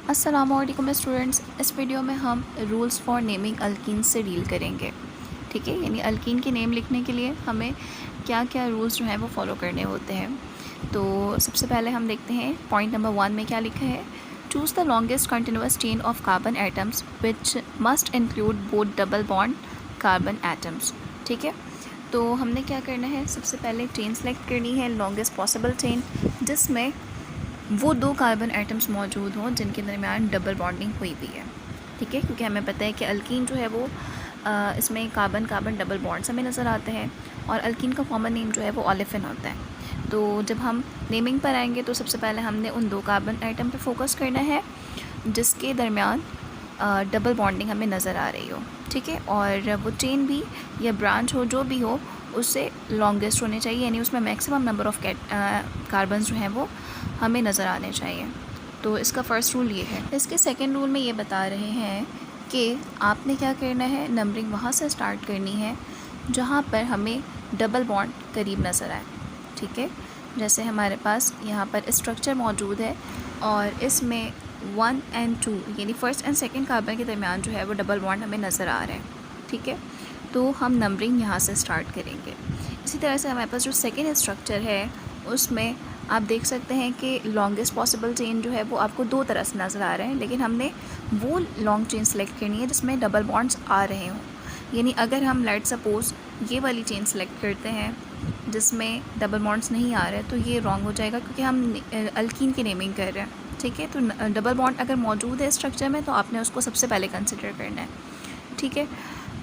अस्सलामुअलैकुम स्टूडेंट्स, इस वीडियो में हम रूल्स फॉर नेमिंग अल्कीन से डील करेंगे। ठीक है, यानी अल्कीन की नेम लिखने के लिए हमें क्या क्या रूल्स जो हैं वो फॉलो करने होते हैं। तो सबसे पहले हम देखते हैं पॉइंट नंबर 1 में क्या लिखा है। Choose the longest continuous chain of carbon atoms which must include both double bond carbon atoms. ठीक है, तो हमने क्या करना है, सबसे पहले चेन सेलेक्ट करनी है, लॉन्गेस्ट पॉसिबल चेन जिसमें वो दो कार्बन एटम्स मौजूद हों जिनके दरमियान डबल बॉन्डिंग हुई हुई है। ठीक है, क्योंकि हमें पता है कि अल्कीन जो है वो इसमें कार्बन कार्बन डबल बॉन्ड्स हमें नज़र आते हैं और अल्कीन का कॉमन नेम जो है वो ओलेफिन होता है। तो जब हम नेमिंग पर आएंगे तो सबसे पहले हमने उन दो कार्बन एटम पर फोकस करना है जिसके दरमियान डबल बॉन्डिंग हमें नज़र आ रही हो। ठीक है, और वो चेन भी या ब्रांच हो जो भी हो उससे लॉन्गेस्ट होने चाहिए, यानी उसमें मैक्सिमम नंबर ऑफ़ कार्बन जो हैं वो हमें नज़र आने चाहिए। तो इसका फ़र्स्ट रूल ये है। इसके सेकंड रूल में ये बता रहे हैं कि आपने क्या करना है, नंबरिंग वहाँ से स्टार्ट करनी है जहाँ पर हमें डबल बॉन्ड करीब नज़र आए। ठीक है, जैसे हमारे पास यहाँ पर स्ट्रक्चर मौजूद है और इसमें 1 और 2 यानी फ़र्स्ट एंड सेकंड कार्बन के दरमियान जो है वो डबल बॉन्ड हमें नज़र आ रहे हैं। ठीक है, तो हम नंबरिंग यहाँ से स्टार्ट करेंगे। इसी तरह से हमारे पास जो सेकंड स्ट्रक्चर है उसमें आप देख सकते हैं कि लॉन्गेस्ट पॉसिबल चेन जो है वो आपको दो तरह से नज़र आ रहे हैं, लेकिन हमने वो लॉन्ग चेन सेलेक्ट करनी है जिसमें डबल बॉन्ड्स आ रहे हों। यानी अगर हम लेट सपोज़ ये वाली चेन सेलेक्ट करते हैं जिसमें डबल बॉन्ड्स नहीं आ रहे तो ये रॉन्ग हो जाएगा क्योंकि हम अल्कीन की नेमिंग कर रहे हैं। ठीक है, तो डबल बॉन्ड अगर मौजूद है स्ट्रक्चर में तो आपने उसको सबसे पहले कंसिडर करना है। ठीक है,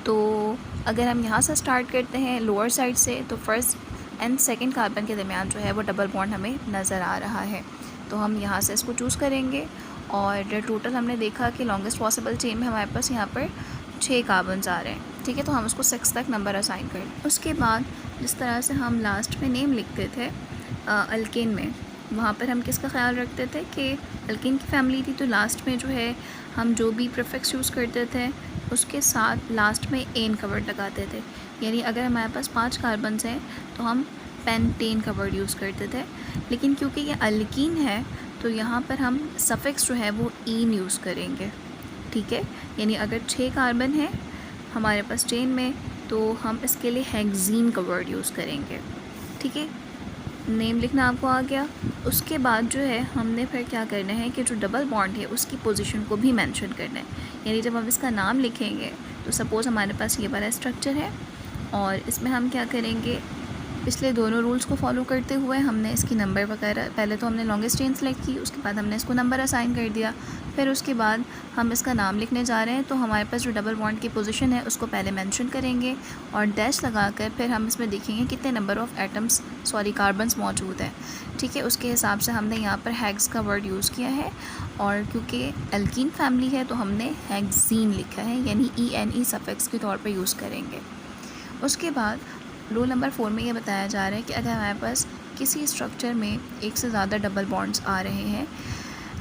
तो अगर हम यहाँ से स्टार्ट करते हैं लोअर साइड से तो फर्स्ट एंड सेकंड कार्बन के दरमियान जो है वो डबल बॉन्ड हमें नज़र आ रहा है, तो हम यहाँ से इसको चूज़ करेंगे और टोटल हमने देखा कि लॉन्गेस्ट पॉसिबल चेन में हमारे पास यहाँ पर 6 कार्बन्स आ रहे हैं। ठीक है, तो हम उसको 6 तक नंबर असाइन कर लें। उसके बाद जिस तरह से हम लास्ट में नेम लिखते थे अल्केन में, वहाँ पर हम किसका ख्याल रखते थे कि अल्केन की फैमिली थी, तो लास्ट में जो है हम जो भी प्रीफिक्स यूज़ करते थे उसके साथ लास्ट में एन का वर्ड लगाते थे। यानी अगर हमारे पास 5 कार्बन्स हैं तो हम पेंटेन का वर्ड यूज़ करते थे, लेकिन क्योंकि ये अल्कीन है तो यहाँ पर हम सफिक्स जो है वो ईन यूज़ करेंगे। ठीक है, यानी अगर 6 कार्बन है हमारे पास चेन में तो हम इसके लिए हेक्सीन का वर्ड यूज़ करेंगे। ठीक है, नेम लिखना आपको आ गया। उसके बाद जो है हमने फिर क्या करना है कि जो डबल बॉन्ड है उसकी पोजीशन को भी मेंशन करना है। यानी जब हम इसका नाम लिखेंगे तो सपोज़ हमारे पास ये वाला स्ट्रक्चर है और इसमें हम क्या करेंगे, पिछले दोनों रूल्स को फॉलो करते हुए हमने इसकी नंबर वगैरह, पहले तो हमने लॉन्गेस्ट चेन सेलेक्ट की, उसके बाद हमने इसको नंबर असाइन कर दिया, फिर उसके बाद हम इसका नाम लिखने जा रहे हैं तो हमारे पास जो डबल बॉन्ड की पोजीशन है उसको पहले मेंशन करेंगे और डैश लगाकर फिर हम इसमें देखेंगे कितने नंबर ऑफ़ एटम्स कार्बन्स मौजूद हैं। ठीक है, उसके हिसाब से हमने यहाँ पर हेक्स का वर्ड यूज़ किया है और क्योंकि अल्कीन फैमिली है तो हमने हेक्सीन लिखा है, यानी ENE सफिक्स के तौर पर यूज़ करेंगे। उसके बाद रूल नंबर 4 में ये बताया जा रहा है कि अगर हमारे पास किसी स्ट्रक्चर में एक से ज़्यादा डबल बॉन्ड्स आ रहे हैं,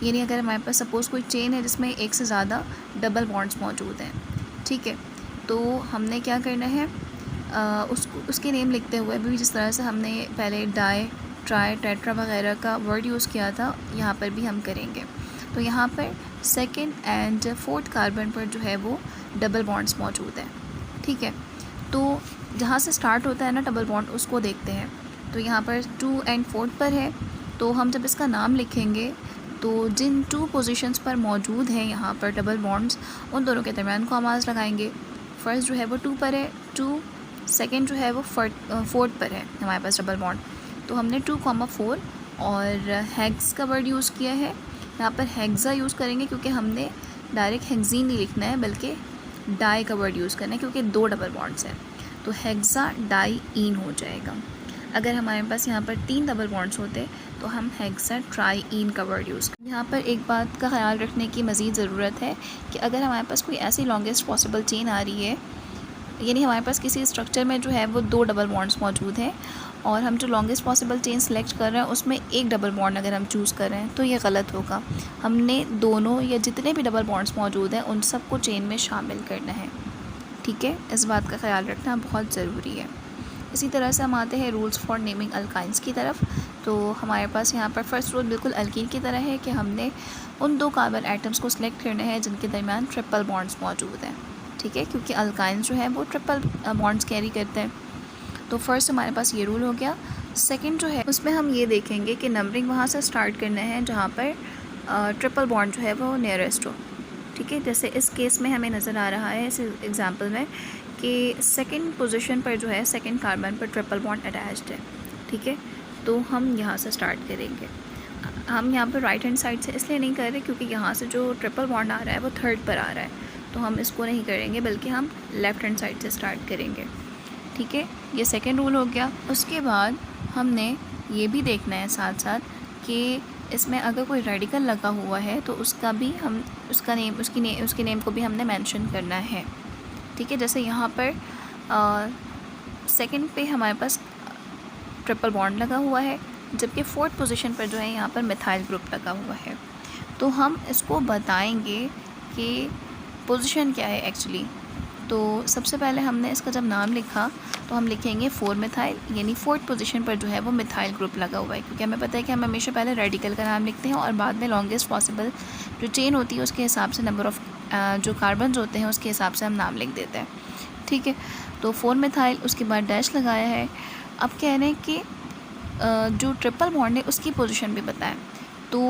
यानी अगर हमारे पास सपोज़ कोई चेन है जिसमें एक से ज़्यादा डबल बॉन्ड्स मौजूद हैं, ठीक है, तो हमने क्या करना है, उसके नेम लिखते हुए भी जिस तरह से हमने पहले डाई ट्राई टेट्रा वगैरह का वर्ड यूज़ किया था यहाँ पर भी हम करेंगे। तो यहाँ पर सेकेंड एंड फोर्थ कार्बन पर जो है वो डबल बॉन्ड्स मौजूद हैं। ठीक है, तो जहाँ से स्टार्ट होता है ना डबल बॉन्ड उसको देखते हैं। तो यहाँ पर 2 और 4 पर है, तो हम जब इसका नाम लिखेंगे तो जिन 2 पोजीशंस पर मौजूद हैं यहाँ पर डबल बॉन्ड्स, उन दोनों के दरमियान कॉमास लगाएंगे। फर्स्ट जो है वो 2 पर है, 2, सेकेंड जो है वो 4 पर है हमारे पास डबल बॉन्ड, तो हमने 2,4 और हेक्स का वर्ड यूज़ किया है। यहाँ पर हेक्सा यूज़ करेंगे क्योंकि हमने डायरेक्ट हेक्सीन नहीं लिखना है बल्कि डाई का वर्ड यूज़ करना है क्योंकि 2 डबल बॉन्ड्स हैं, तो हेक्सा डाई ईन हो जाएगा। अगर हमारे पास यहाँ पर 3 डबल बॉन्ड्स होते तो हम हेक्सा ट्राई ईन का वर्ड यूज़ करें। यहाँ पर एक बात का ख्याल रखने की मज़ीद ज़रूरत है कि अगर हमारे पास कोई ऐसी लॉन्गेस्ट पॉसिबल चेन आ रही है, यानी हमारे पास किसी स्ट्रक्चर में जो है वो 2 डबल बॉन्ड्स मौजूद हैं और हम जो लॉन्गेस्ट पॉसिबल चेन सेलेक्ट कर रहे हैं उसमें एक डबल बॉन्ड अगर हम चूज़ कर रहे हैं तो ये गलत होगा। हमने दोनों या जितने भी डबल बॉन्ड्स मौजूद हैं उन सबको चेन में शामिल करना है। ठीक है, इस बात का ख्याल रखना बहुत ज़रूरी है। इसी तरह से हम आते हैं रूल्स फॉर नेमिंग अल्काइंस की तरफ। तो हमारे पास यहाँ पर फर्स्ट रूल बिल्कुल अल्कीन की तरह है कि हमने उन 2 कार्बन एटम्स को सिलेक्ट करना है जिनके दरमियान ट्रिपल बॉन्ड्स मौजूद हैं, ठीक है, क्योंकि अल्काइंस जो है वो ट्रिपल बॉन्ड्स कैरी करते हैं। तो फर्स्ट हमारे पास ये रूल हो गया। सेकंड जो है उसमें हम ये देखेंगे कि नंबरिंग वहाँ से स्टार्ट करना है जहाँ पर ट्रिपल बॉन्ड जो है वो नियरेस्ट हो, ठीक है। जैसे इस केस में हमें नज़र आ रहा है इस एग्जांपल में कि सेकंड पोजीशन पर जो है सेकंड कार्बन पर ट्रिपल बॉन्ड अटैच्ड है, ठीक है। तो हम यहाँ से स्टार्ट करेंगे। हम यहाँ पर राइट हैंड साइड से इसलिए नहीं कर रहे क्योंकि यहाँ से जो ट्रिपल बॉन्ड आ रहा है वो थर्ड पर आ रहा है, तो हम इसको नहीं करेंगे बल्कि हम लेफ़्ट हैंड साइड से स्टार्ट करेंगे, ठीक है। ये सेकेंड रूल हो गया। उसके बाद हमने ये भी देखना है साथ साथ कि इसमें अगर कोई रेडिकल लगा हुआ है तो उसका भी हम उसके नेम को भी हमने मेंशन करना है, ठीक है। जैसे यहाँ पर सेकंड पे हमारे पास ट्रिपल बॉन्ड लगा हुआ है, जबकि फोर्थ पोजीशन पर जो है यहाँ पर मिथाइल ग्रुप लगा हुआ है। तो हम इसको बताएंगे कि पोजीशन क्या है एक्चुअली। तो सबसे पहले हमने इसका जब नाम लिखा तो हम लिखेंगे 4 मिथाइल, यानी फोर्थ पोजीशन पर जो है वो मिथाइल ग्रुप लगा हुआ है, क्योंकि हमें पता है कि हम हमेशा पहले रेडिकल का नाम लिखते हैं और बाद में लॉन्गेस्ट पॉसिबल जो चेन होती है उसके हिसाब से नंबर ऑफ़ जो कार्बन्स होते हैं उसके हिसाब से हम नाम लिख देते हैं, ठीक है। तो 4 मिथाइल, उसके बाद डैश लगाया है। अब कह रहे हैं कि जो ट्रिपल बॉन्ड है उसकी पोजीशन भी बताएं। तो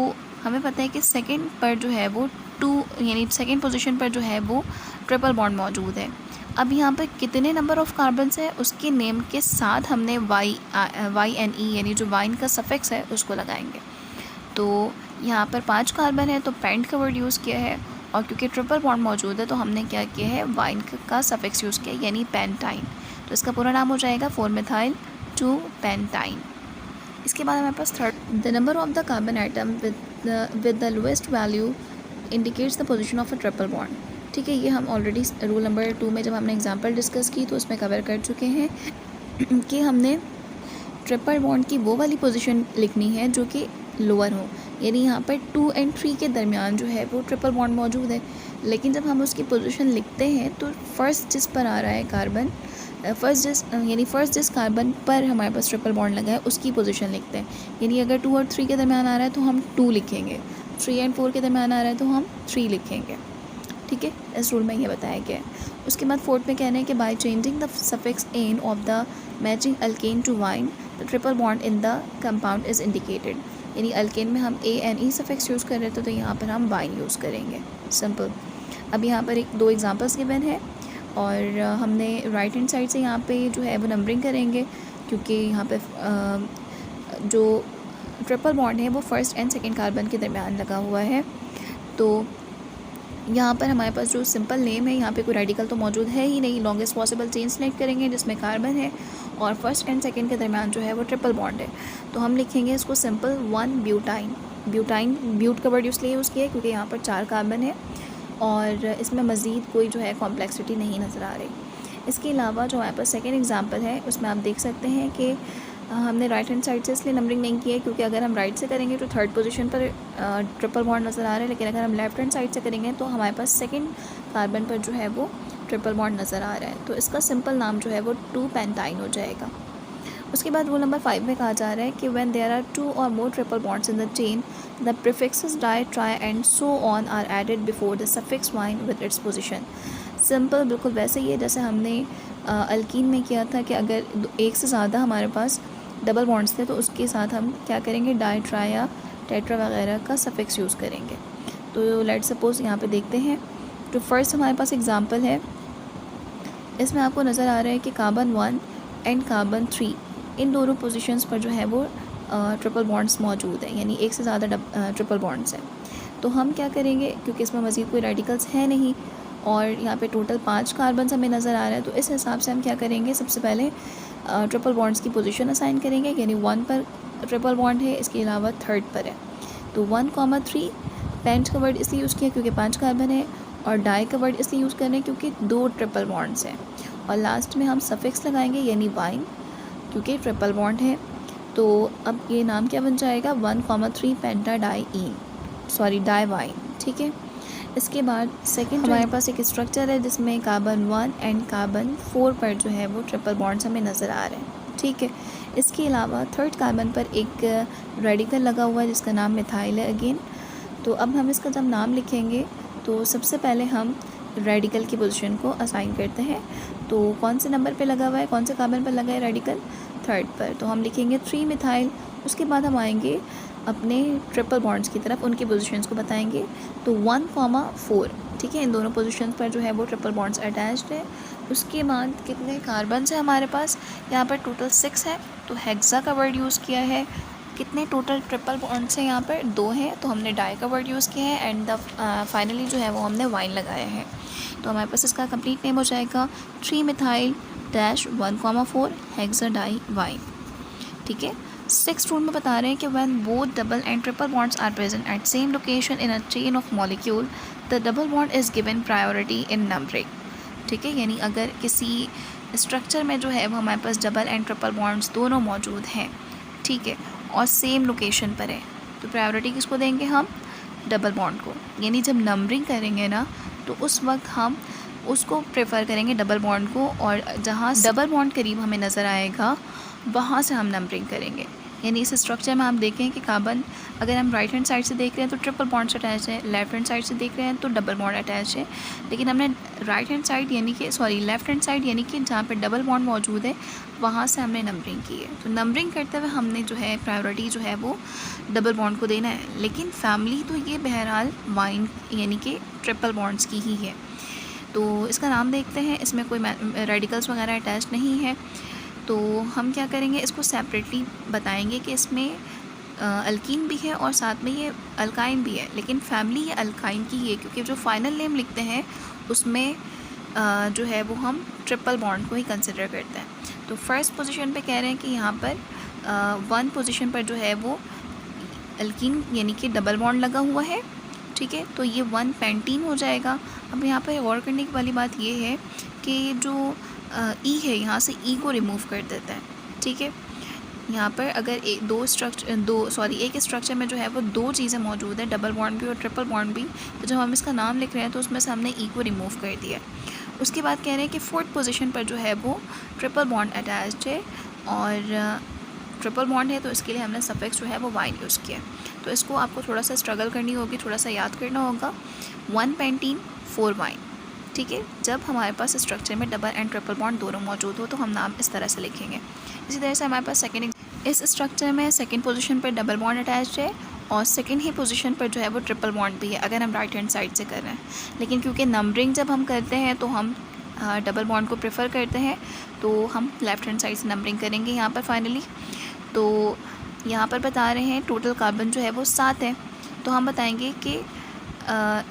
हमें पता है कि सेकंड पर जो है वो 2, यानी सेकंड पोजीशन पर जो है वो ट्रिपल बॉन्ड मौजूद है। अब यहाँ पर कितने नंबर ऑफ़ कार्बन्स है उसके नेम के साथ हमने YNE यानी जो वाइन का सफिक्स है उसको लगाएंगे। तो यहाँ पर 5 कार्बन है तो पेंट का वर्ड यूज़ किया है, और क्योंकि ट्रिपल बॉन्ड मौजूद है तो हमने क्या किया है, वाइन का सफिक्स यूज़ किया यानी पेंटाइन। तो इसका पूरा नाम हो जाएगा 4 मिथाइल 2 पेंटाइन। इसके बाद हमारे पास third, the number of the carbon atom with the lowest value indicates the position of a triple bond, ठीक है। ये हम ऑलरेडी रूल नंबर 2 में जब हमने एग्जांपल डिस्कस की तो उसमें कवर कर चुके हैं कि हमने ट्रिपल बॉन्ड की वो वाली पोजीशन लिखनी है जो कि लोअर हो, यानी यहाँ पर 2 और 3 के दरमियान जो है वो ट्रिपल बॉन्ड मौजूद है। लेकिन जब हम उसकी पोजीशन लिखते हैं तो फर्स्ट जिस पर आ रहा है कार्बन, फर्स्ट जिस कार्बन पर हमारे पास ट्रिपल बॉन्ड लगा है उसकी पोजीशन लिखते हैं। यानी अगर 2 और 3 के दरमियान आ रहा है तो हम 2 लिखेंगे, 3 और 4 के दरमियान आ रहा है तो हम 3 लिखेंगे, ठीक है। इस रूल में ये बताया गया है। उसके बाद फोर्थ में कहना है कि by changing the suffix ane of the matching alkane to yne the triple bond in the compound is indicated, यानी अल्केन में हम ANE सफिक्स यूज़ कर रहे थे तो यहाँ पर हम वाइन यूज़ करेंगे, सिंपल। अब यहाँ पर 2 एग्जांपल्स गिवन है और हमने राइट हैंड साइड से यहाँ पे जो है वो नंबरिंग करेंगे, क्योंकि यहाँ पे जो ट्रिपल बॉन्ड है वो फर्स्ट एंड सेकंड कार्बन के दरमियान लगा हुआ है। तो यहाँ पर हमारे पास जो सिंपल नेम है, यहाँ पे कोई रेडिकल तो मौजूद है ही नहीं, लॉन्गेस्ट पॉसिबल चेन सेलेक्ट करेंगे जिसमें कार्बन है और फर्स्ट एंड सेकंड के दरमियान जो है वो ट्रिपल बॉन्ड है। तो हम लिखेंगे इसको सिंपल 1 ब्यूटाइन। ब्यूट का वर्ड इसलिए यूज़ किया है क्योंकि यहाँ पर 4 कार्बन है और इसमें मज़ीद कोई जो है कॉम्प्लेक्सिटी नहीं नज़र आ रही। इसके अलावा जो हमारे पास सेकेंड एग्जाम्पल है उसमें आप देख सकते हैं कि हमने राइट हैंड साइड से इसलिए नंबरिंग नहीं की है क्योंकि अगर हम राइट से करेंगे तो थर्ड पोजीशन पर ट्रिपल बॉन्ड नज़र आ रहा है, लेकिन अगर हम लेफ्ट हैंड साइड से करेंगे तो हमारे पास सेकंड कार्बन पर जो है वो ट्रिपल बॉन्ड नज़र आ रहा है। तो इसका सिंपल नाम जो है वो 2 पेंटाइन हो जाएगा। उसके बाद रूल नंबर 5 में कहा जा रहा है कि when there are 2 or more triple bonds in the chain the prefixes di, tri and so on are added before the suffix yne with its position. Simple बिल्कुल वैसे ही है जैसे हमने अल्कीन में किया था कि अगर एक से ज़्यादा हमारे पास डबल बॉन्ड्स थे तो उसके साथ हम क्या करेंगे, डाई, ट्राई या टेट्रा वगैरह का सफिक्स यूज़ करेंगे। तो लेट्स सपोज यहाँ पे देखते हैं। तो फर्स्ट हमारे पास एग्जांपल है, इसमें आपको नज़र आ रहा है कि कार्बन 1 एंड कार्बन 3 इन दोनों पोजीशंस पर जो है वो ट्रिपल बॉन्ड्स मौजूद हैं, यानी एक से ज़्यादा ट्रिपल बॉन्ड्स हैं। तो हम क्या करेंगे, क्योंकि इसमें मज़ीद कोई रेडिकल्स है नहीं और यहाँ पे टोटल 5 कार्बन हमें नज़र आ रहा है, तो इस हिसाब से हम क्या करेंगे, सबसे पहले ट्रिपल बॉन्ड्स की पोजीशन असाइन करेंगे, यानी 1 पर ट्रिपल बॉन्ड है, इसके अलावा थर्ड पर है। तो 1,3 पेंट का वर्ड इसलिए यूज़ किया क्योंकि 5 कार्बन है, और डाई का वर्ड इसलिए यूज़ कर रहे हैं क्योंकि 2 ट्रिपल बॉन्ड्स हैं, और लास्ट में हम सफिक्स लगाएंगे यानी वाइन, क्योंकि ट्रिपल बॉन्ड है। तो अब ये नाम क्या बन जाएगा, 1,3 पेंटा डाई वाइन, ठीक है। इसके बाद सेकंड हमारे पास एक स्ट्रक्चर है जिसमें कार्बन 1 एंड कार्बन 4 पर जो है वो ट्रिपल बॉन्ड्स हमें नज़र आ रहे हैं, ठीक है। इसके अलावा थर्ड कार्बन पर एक रेडिकल लगा हुआ है जिसका नाम मिथाइल है अगेन। तो अब हम इसका जब नाम लिखेंगे तो सबसे पहले हम रेडिकल की पोजीशन को असाइन करते हैं। तो कौन से नंबर पे लगा हुआ है, कौन से कार्बन पर लगा है रेडिकल, थर्ड पर। तो हम लिखेंगे 3 मिथाइल। उसके बाद हम आएंगे अपने ट्रिपल बॉन्ड्स की तरफ, उनकी पोजीशंस को बताएंगे। तो 1,4, ठीक है, इन दोनों पोजीशंस पर जो है वो ट्रिपल बॉन्ड्स अटैच्ड है। उसके बाद कितने कार्बन है हमारे पास, यहाँ पर टोटल 6 है, तो हेक्सा का वर्ड यूज़ किया है। कितने टोटल ट्रिपल बॉन्ड्स हैं यहाँ पर, 2 हैं, तो हमने डाई का वर्ड यूज़ किया है। एंड द फाइनली जो है वो हमने वाइन लगाया है। तो हमारे पास इसका कंप्लीट नेम हो जाएगा 3 methyl dash 1,4 hexa di yne, ठीक है। 6th रूल में बता रहे हैं कि when both double and triple bonds are present at same location in a chain of molecule the double bond is given priority in numbering, ठीक है। यानी अगर किसी स्ट्रक्चर में जो है वो हमारे पास डबल एंड ट्रिपल बॉन्ड्स दोनों मौजूद हैं, ठीक है, और सेम लोकेशन पर है, तो प्रायोरिटी किसको देंगे हम, डबल बॉन्ड को। यानी जब नंबरिंग करेंगे ना तो उस वक्त हम उसको प्रेफर करेंगे डबल बॉन्ड को, और जहाँ डबल बॉन्ड करीब हमें नज़र आएगा वहाँ से हम नंबरिंग करेंगे। यानी इस स्ट्रक्चर में आप देखें कि कार्बन अगर हम राइट हैंड साइड से देख रहे हैं तो ट्रिपल बॉन्ड अटैच है, लेफ्ट हैंड साइड से देख रहे हैं तो डबल बॉन्ड अटैच है। लेकिन हमने राइट हैंड साइड यानी कि लेफ़्ट हैंड साइड यानी कि जहाँ पे डबल बॉन्ड मौजूद है वहाँ से हमने नंबरिंग की है। तो नंबरिंग करते हुए हमने जो है प्रायोरिटी जो है वो डबल बॉन्ड को देना है। लेकिन फैमिली तो ये बहरहाल वाइन यानी कि ट्रिपल बॉन्ड्स की ही है। तो इसका नाम देखते हैं, इसमें कोई रेडिकल्स वगैरह अटैच नहीं है। तो हम क्या करेंगे, इसको सेपरेटली बताएंगे कि इसमें अल्कीन भी है और साथ में ये अल्काइन भी है, लेकिन फैमिली ये अल्काइन की ही है, क्योंकि जो फाइनल नेम लिखते हैं उसमें जो है वो हम ट्रिपल बॉन्ड को ही कंसिडर करते हैं। तो फर्स्ट पोजीशन पे कह रहे हैं कि यहाँ पर 1 पोजीशन पर जो है वो अल्कीन यानी कि डबल बॉन्ड लगा हुआ है, ठीक है। तो ये 1 पेंटीन हो जाएगा। अब यहाँ पर गौर करने वाली बात ये है कि जो ई है यहाँ से ई को रिमूव कर देता है, ठीक है। यहाँ पर अगर एक स्ट्रक्चर में जो है वो 2 चीज़ें मौजूद है, डबल बॉन्ड भी और ट्रिपल बॉन्ड भी, तो जब हम इसका नाम लिख रहे हैं तो उसमें से हमने ई को रिमूव कर दिया। उसके बाद कह रहे हैं कि 4th पोजीशन पर जो है वो ट्रिपल बॉन्ड अटैच्ड है, और ट्रिपल बॉन्ड है तो इसके लिए हमने सफिक्स जो है वो वाइन यूज़ किया। तो इसको आपको थोड़ा सा स्ट्रगल करनी होगी, थोड़ा सा याद करना होगा। 1 पेंटीन 4 वाइन, ठीक है। जब हमारे पास स्ट्रक्चर में डबल एंड ट्रिपल बॉन्ड दोनों मौजूद हो तो हम नाम इस तरह से लिखेंगे। इसी तरह से हमारे पास इस स्ट्रक्चर में सेकंड पोजीशन पर डबल बॉन्ड अटैच्ड है और सेकंड ही पोजीशन पर जो है वो ट्रिपल बॉन्ड भी है अगर हम राइट हैंड साइड से कर रहे हैं। लेकिन क्योंकि नंबरिंग जब हम करते हैं तो हम डबल बॉन्ड को प्रेफर करते हैं, तो हम लेफ़्ट हैंड साइड से नंबरिंग करेंगे यहाँ पर फाइनली। तो यहाँ पर बता रहे हैं टोटल कार्बन जो है वो 7 है। तो हम बताएंगे कि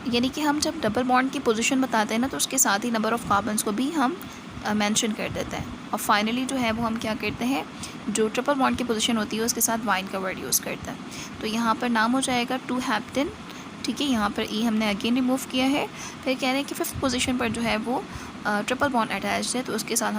यानी कि हम जब डबल बॉन्ड की पोजीशन बताते हैं ना तो उसके साथ ही नंबर ऑफ़ कार्बन्स को भी हम मेंशन कर देते हैं। और फाइनली जो है वो हम क्या करते हैं, जो ट्रिपल बॉन्ड की पोजीशन होती है उसके साथ वाइन का वर्ड यूज़ करते हैं। तो यहाँ पर नाम हो जाएगा 2 हेप्टेन, ठीक है। यहाँ पर ई हमने अगेन रिमूव किया है। फिर कह रहे हैं कि 5th पोजीशन पर जो है वो ट्रिपल बॉन्ड अटैच्ड है, तो उसके साथ हम